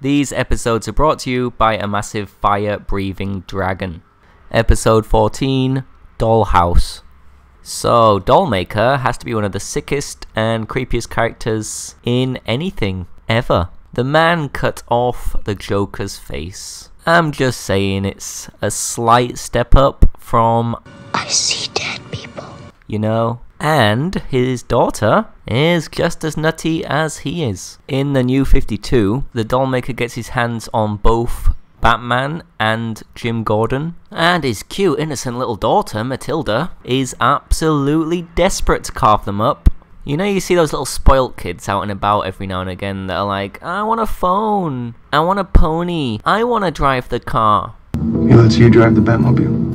These episodes are brought to you by a massive fire-breathing dragon. Episode 14, Dollhouse. So, Dollmaker has to be one of the sickest and creepiest characters in anything, ever. The man cut off the Joker's face. I'm just saying it's a slight step up from I see dead people. You know? And his daughter is just as nutty as he is. In the New 52, the Dollmaker gets his hands on both Batman and Jim Gordon, and his cute innocent little daughter, Matilda, is absolutely desperate to carve them up. You know, you see those little spoilt kids out and about every now and again that are like, I want a phone, I want a pony, I want to drive the car. He lets you drive the Batmobile.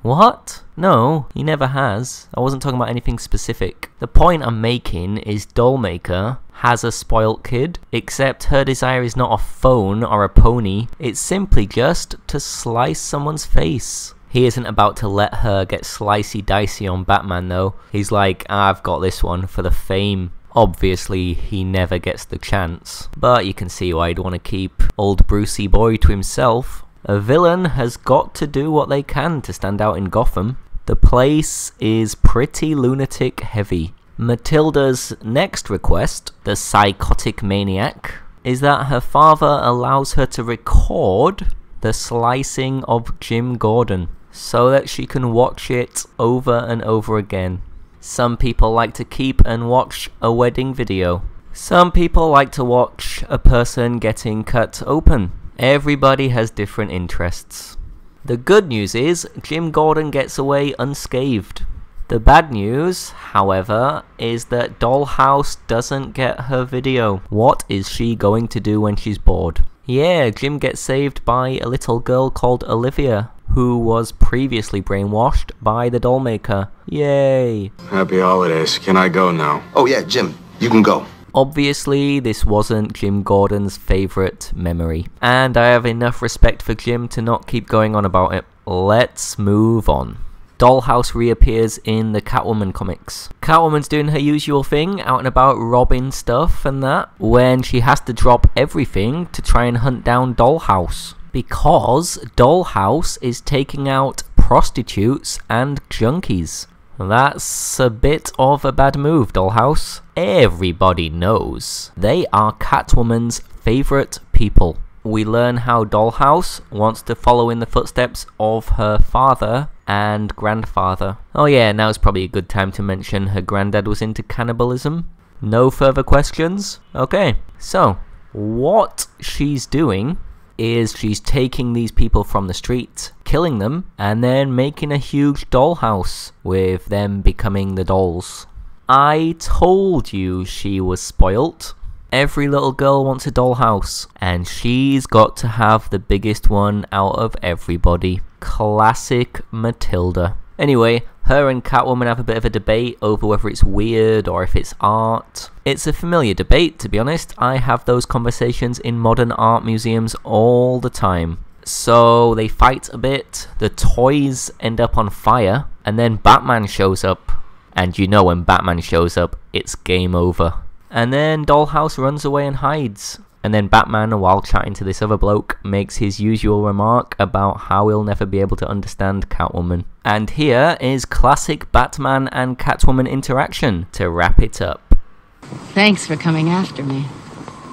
What? No, he never has. I wasn't talking about anything specific. The point I'm making is Dollmaker has a spoilt kid, except her desire is not a phone or a pony, it's simply just to slice someone's face. He isn't about to let her get slicey dicey on Batman though. He's like, I've got this one for the fame. Obviously, he never gets the chance, but you can see why he'd want to keep old Brucey boy to himself. A villain has got to do what they can to stand out in Gotham. The place is pretty lunatic heavy. Matilda's next request, the psychotic maniac, is that her father allows her to record the slicing of Jim Gordon so that she can watch it over and over again. Some people like to keep and watch a wedding video. Some people like to watch a person getting cut open. Everybody has different interests. The good news is Jim Gordon gets away unscathed. The bad news, however, is that Dollhouse doesn't get her video. What is she going to do when she's bored? Yeah, Jim gets saved by a little girl called Olivia, who was previously brainwashed by the Dollmaker. Yay! Happy holidays. Can I go now? Oh yeah, Jim, you can go. Obviously, this wasn't Jim Gordon's favourite memory, and I have enough respect for Jim to not keep going on about it. Let's move on. Dollhouse reappears in the Catwoman comics. Catwoman's doing her usual thing, out and about robbing stuff and that, when she has to drop everything to try and hunt down Dollhouse. Because Dollhouse is taking out prostitutes and junkies. That's a bit of a bad move, Dollhouse. Everybody knows they are Catwoman's favourite people. We learn how Dollhouse wants to follow in the footsteps of her father and grandfather. Oh yeah, now's probably a good time to mention her granddad was into cannibalism. No further questions? Okay, so what she's doing is she's taking these people from the street, killing them, and then making a huge dollhouse, with them becoming the dolls. I told you she was spoilt. Every little girl wants a dollhouse, and she's got to have the biggest one out of everybody. Classic Matilda. Anyway, her and Catwoman have a bit of a debate over whether it's weird or if it's art. It's a familiar debate, to be honest. I have those conversations in modern art museums all the time. So they fight a bit, the toys end up on fire, and then Batman shows up. And you know when Batman shows up, it's game over. And then Dollhouse runs away and hides. And then Batman, while chatting to this other bloke, makes his usual remark about how he'll never be able to understand Catwoman. And here is classic Batman and Catwoman interaction to wrap it up. Thanks for coming after me.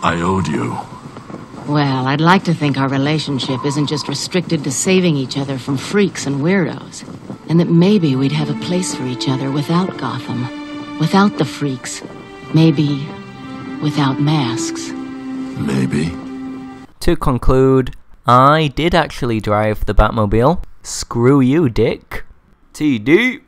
I owed you. Well, I'd like to think our relationship isn't just restricted to saving each other from freaks and weirdos. And that maybe we'd have a place for each other without Gotham. Without the freaks. Maybe without masks. Maybe. To conclude, I did actually drive the Batmobile. Screw you, Dick. TD.